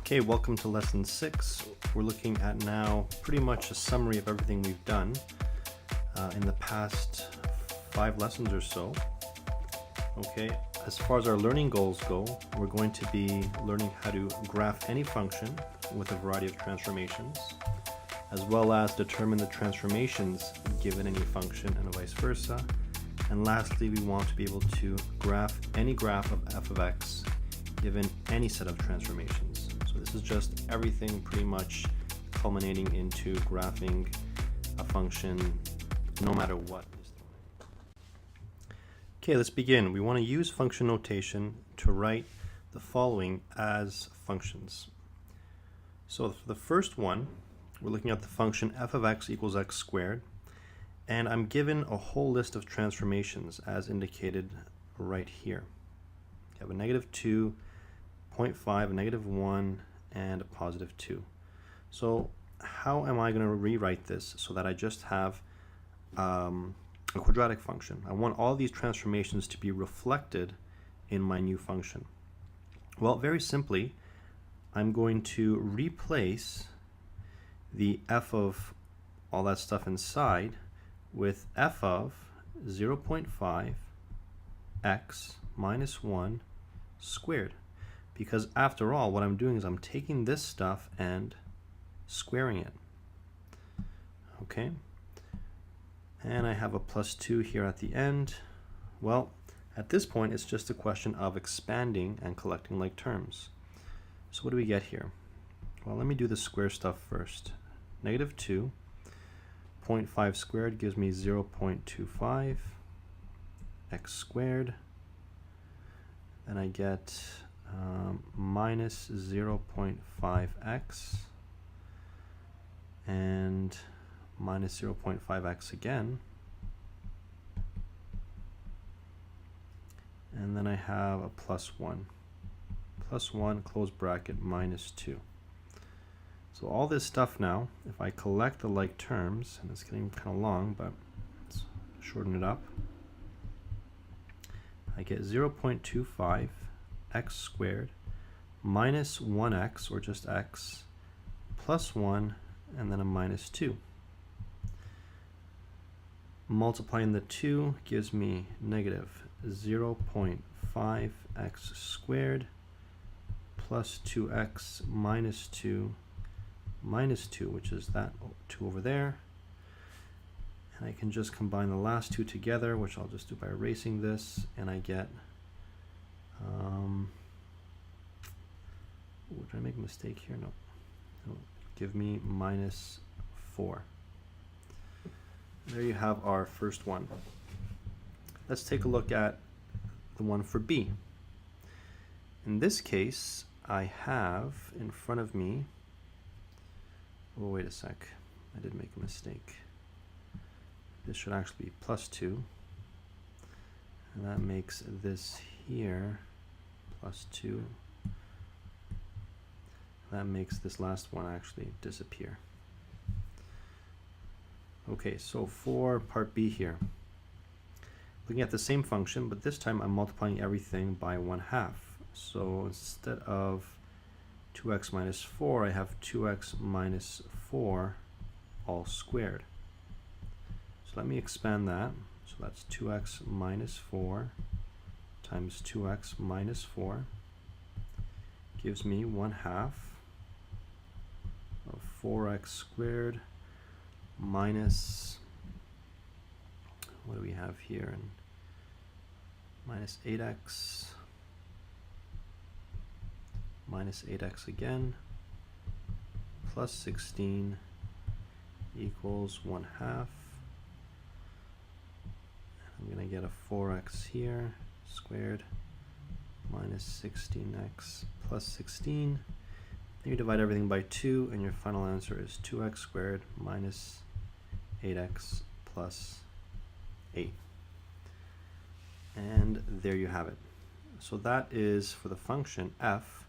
Okay, welcome to lesson 6. We're looking at now pretty much a summary of everything we've done in the past 5 lessons or so. Okay, as far as our learning goals go, we're going to be learning how to graph any function with a variety of transformations, as well as determine the transformations given any function and vice versa. And lastly, we want to be able to graph any graph of f of x given any set of transformations. So this is just everything pretty much culminating into graphing a function no matter what. Okay, let's begin. We want to use function notation to write the following as functions. So for the first one, we're looking at the function f of x equals x squared, and I'm given a whole list of transformations as indicated right here. I have a -2, 0.5, a -1, and a +2. So how am I going to rewrite this so that I just have a quadratic function? I want all these transformations to be reflected in my new function. Well, very simply, I'm going to replace the f of all that stuff inside with f of 0.5 x minus 1 squared. Because after all, what I'm doing is I'm taking this stuff and squaring it. Okay? And I have a +2 here at the end. Well, at this point, it's just a question of expanding and collecting like terms. So what do we get here? Well, let me do the square stuff first. -2, 0.5 squared gives me 0.25 x squared. Then I get minus 0.5x and minus 0.5x again. And then I have a +1. +1, close bracket, -2. So all this stuff now, if I collect the like terms, and it's getting kind of long, but let's shorten it up, I get 0.25 x squared minus 1x, or just x, +1, and then a -2. Multiplying the 2 gives me -0.5 x squared plus 2x minus 2 minus 2, which is that 2 over there. And I can just combine the last two together, which I'll just do by erasing this, and I get, did I make a mistake here? No. Give me -4. There you have our first one. Let's take a look at the one for B. In this case, I have in front of me, oh, wait a sec, I did make a mistake. This should actually be +2, and that makes this here +2. That makes this last one actually disappear. Okay, so for part B here, looking at the same function, but this time I'm multiplying everything by 1/2. So instead of 2x minus 4, I have 2x minus 4 all squared. So let me expand that. So that's 2x minus 4 times 2x minus 4 gives me 1/2 of 4x squared minus, what do we have here? And minus 8x minus 8x again plus 16 equals 1/2. I'm going to get a 4x here squared minus 16x plus 16. Then you divide everything by 2, and your final answer is 2x squared minus 8x plus 8. And there you have it. So that is for the function f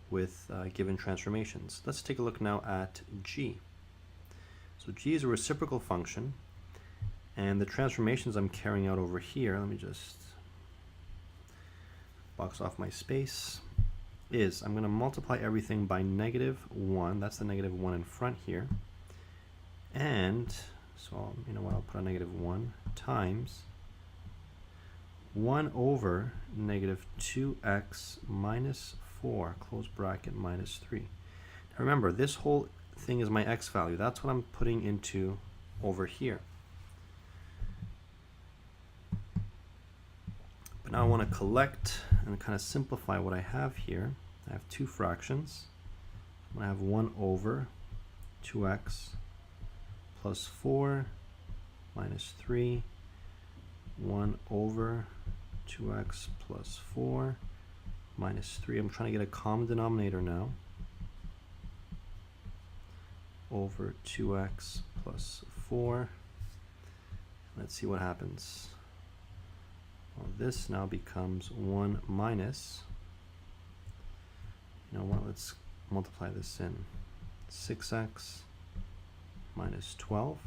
with given transformations. Let's take a look now at g. So g is a reciprocal function, and the transformations I'm carrying out over here, let me just box off my space. is I'm going to multiply everything by -1. That's the -1 in front here. And so, you know what, I'll put a -1 times 1 over -2x minus 4, close bracket, minus 3. Now remember, this whole thing is my x value. That's what I'm putting into over here. But now I want to collect and kind of simplify what I have here. I have two fractions. I'm going to have 1 over 2x plus 4 minus 3, 1 over 2x plus 4 minus 3. I'm trying to get a common denominator now. Over 2x plus 4. Let's see what happens. Well, this now becomes 1 minus, you know what, let's multiply this in, 6x minus 12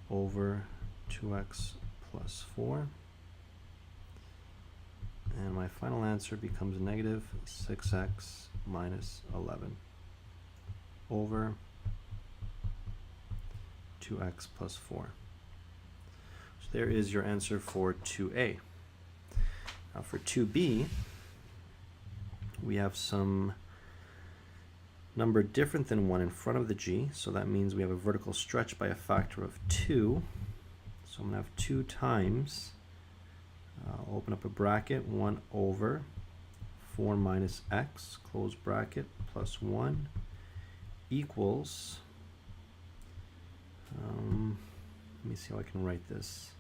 over 2x plus 4. And my final answer becomes negative 6x minus 11 over 2x plus 4. So there is your answer for 2A. Now for 2B, we have some number different than 1 in front of the g, so that means we have a vertical stretch by a factor of 2. So I'm going to have 2 times, I'll open up a bracket, 1 over 4 minus x, close bracket, plus 1, equals, let me see how I can write this.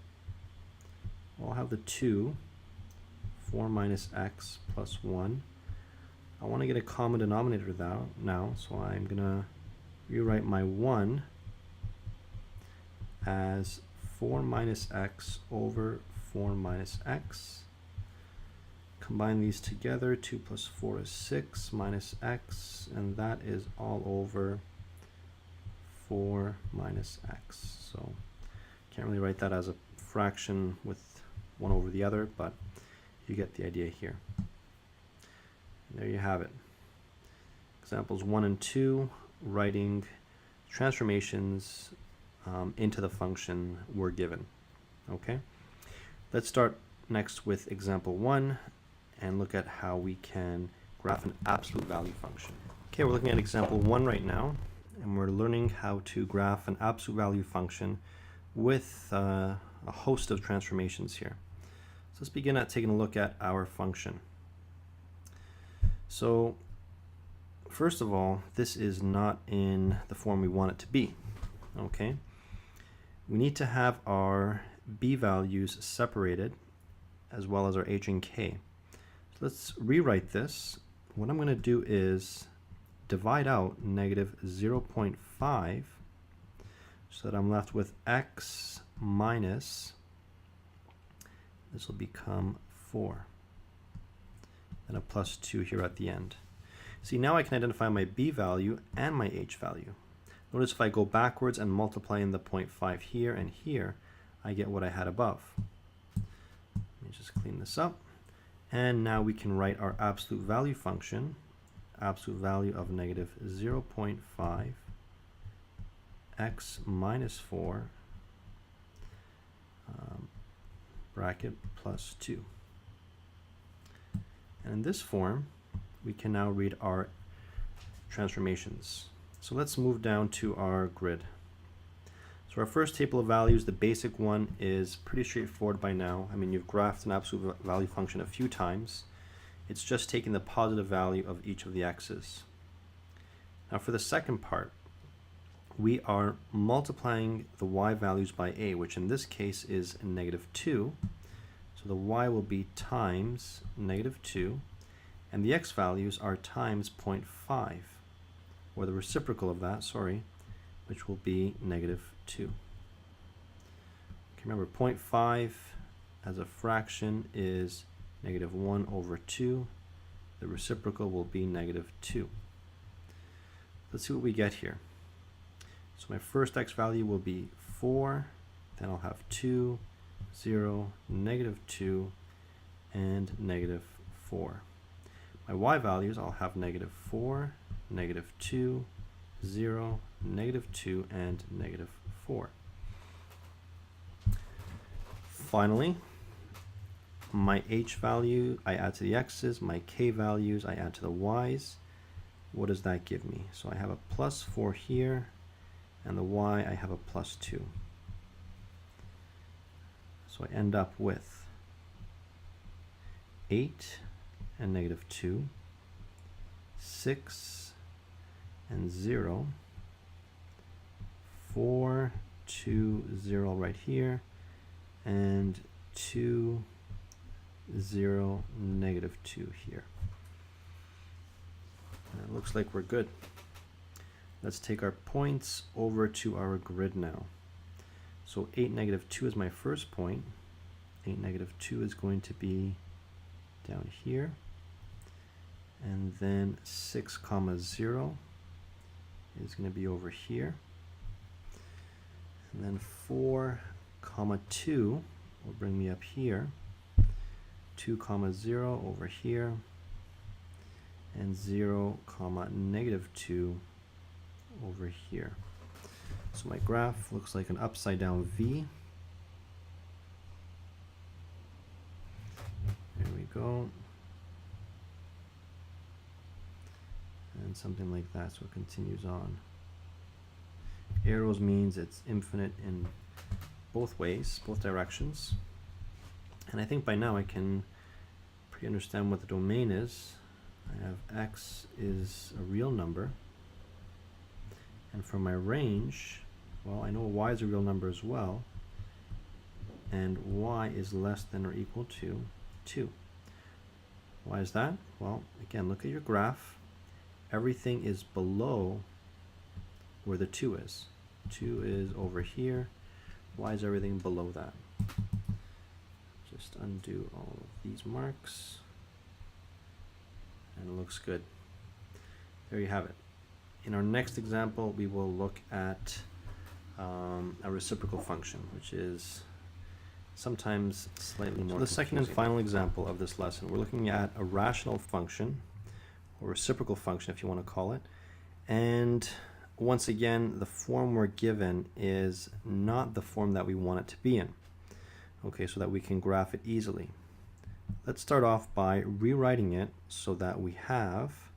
Well, I'll have the 2, 4 minus x plus 1. I want to get a common denominator now, so I'm going to rewrite my 1 as 4 minus x over 4 minus x. Combine these together, 2 plus 4 is 6 minus x, and that is all over 4 minus x. So can't really write that as a fraction with one over the other, but you get the idea here. And there you have it. Examples 1 and 2, writing transformations into the function were given. Okay, let's start next with example 1 and look at how we can graph an absolute value function. Okay, we're looking at example 1 right now, and we're learning how to graph an absolute value function with a host of transformations here. So let's begin at taking a look at our function. So first of all, this is not in the form we want it to be. Okay, we need to have our b values separated as well as our h and k. So let's rewrite this. What I'm going to do is divide out negative 0.5 so that I'm left with x minus, this will become 4, and a plus 2 here at the end. See, now I can identify my b value and my h value. Notice if I go backwards and multiply in the 0.5 here and here, I get what I had above. Let me just clean this up. And now we can write our absolute value function, absolute value of negative 0.5 x minus 4 bracket plus 2. And in this form, we can now read our transformations. So let's move down to our grid. So our first table of values, the basic one, is pretty straightforward by now. I mean, you've graphed an absolute value function a few times. It's just taking the positive value of each of the x's. Now for the second part, we are multiplying the y values by a, which in this case is negative 2. So the y will be times negative 2, and the x values are times 0.5, or the reciprocal of that, sorry, which will be negative 2. Okay, remember 0.5 as a fraction is negative 1 over 2. The reciprocal will be negative 2. Let's see what we get here. So my first x value will be 4, then I'll have 2, 0, negative 2, and negative 4. my y values, I'll have -4, -2, 0, -2, and -4. Finally, my h value I add to the x's, my k values I add to the y's. What does that give me? So I have a +4 here, and the y I have a +2. So I end up with 8 and -2, 6 and 0, 4, 2, 0 right here, and 2, 0, -2 here. And it looks like we're good. Let's take our points over to our grid now. So 8, -2 is my first point. 8, -2 is going to be down here. And then 6, 0 is going to be over here. And then 4, 2 will bring me up here. 2, 0 over here. And 0, -2 over here. So my graph looks like an upside down V. There we go. And something like that, so it continues on. Arrows means it's infinite in both ways, both directions. And I think by now I can pretty understand what the domain is. I have x is a real number. And for my range, well, I know y is a real number as well. And y is less than or equal to 2. Why is that? Well, again, look at your graph. Everything is below where the 2 is. 2 is over here. Why is everything below that? Just undo all of these marks. And it looks good. There you have it. In our next example, we will look at a reciprocal function, which is sometimes slightly more confusing. The second and final example of this lesson, we're looking at a rational function, or reciprocal function if you want to call it. And once again, the form we're given is not the form that we want it to be in. Okay, so that we can graph it easily. Let's start off by rewriting it so that we have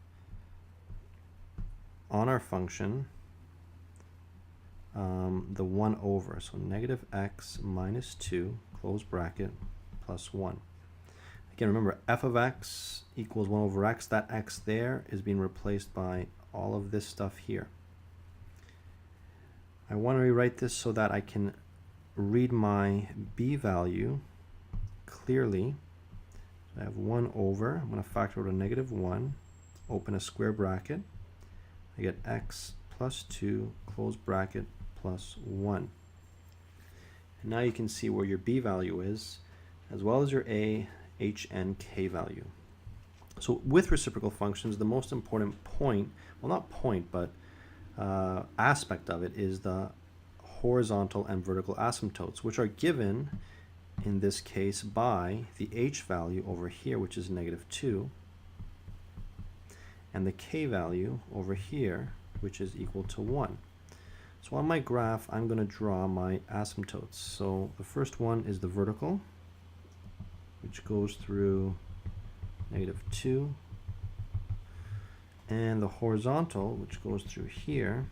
on our function the 1 over. So -x minus 2, close bracket, plus 1. Again, remember, f of x equals 1 over x. That x there is being replaced by all of this stuff here. I want to rewrite this so that I can read my b value clearly. So I have 1 over, I'm going to factor out a -1, open a square bracket. I get x plus 2, close bracket, plus 1. And now you can see where your b value is, as well as your a, h, and k value. So with reciprocal functions, the most important point, well, not point, but aspect of it is the horizontal and vertical asymptotes, which are given in this case by the h value over here, which is -2, and the k value over here, which is equal to 1. So on my graph, I'm going to draw my asymptotes. So the first one is the vertical, which goes through -2, and the horizontal, which goes through here.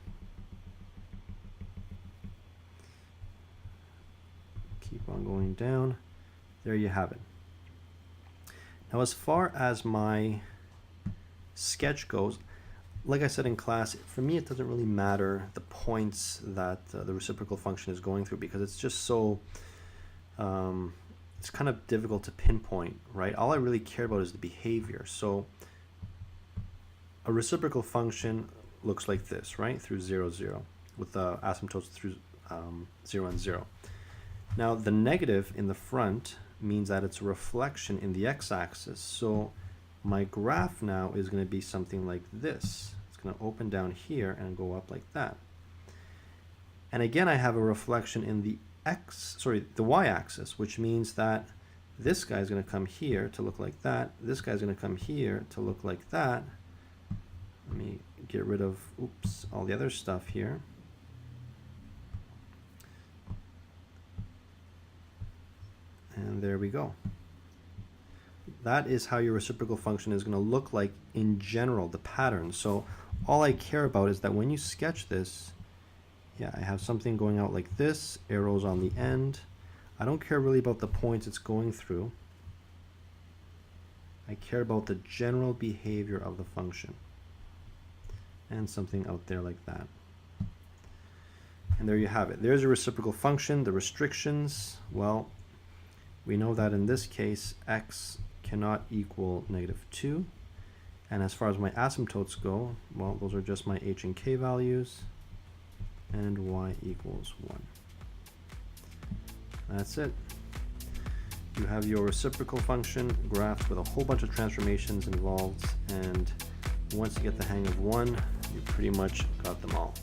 Keep on going down. There you have it. Now, as far as my sketch goes, like I said in class, for me it doesn't really matter the points that the reciprocal function is going through, because it's just so it's kind of difficult to pinpoint, right? All I really care about is the behavior. So a reciprocal function looks like this, right? Through 0, 0, with the asymptotes through 0 and 0. Now the negative in the front means that it's a reflection in the x-axis. So my graph now is going to be something like this. It's going to open down here and go up like that. And again, I have a reflection in the the y-axis, which means that This guy's going to come here to look like that. This guy's going to come here to look like that. Let me get rid of, oops, all the other stuff here. And there we go. That is how your reciprocal function is going to look like in general, the pattern. So all I care about is that when you sketch this, yeah, I have something going out like this, arrows on the end. I don't care really about the points it's going through. I care about the general behavior of the function. And something out there like that. And there you have it. There's a reciprocal function. The restrictions, well, we know that in this case, x cannot equal -2. And as far as my asymptotes go, well, those are just my h and k values. And y equals 1. That's it. You have your reciprocal function graphed with a whole bunch of transformations involved, and once you get the hang of one, you pretty much got them all.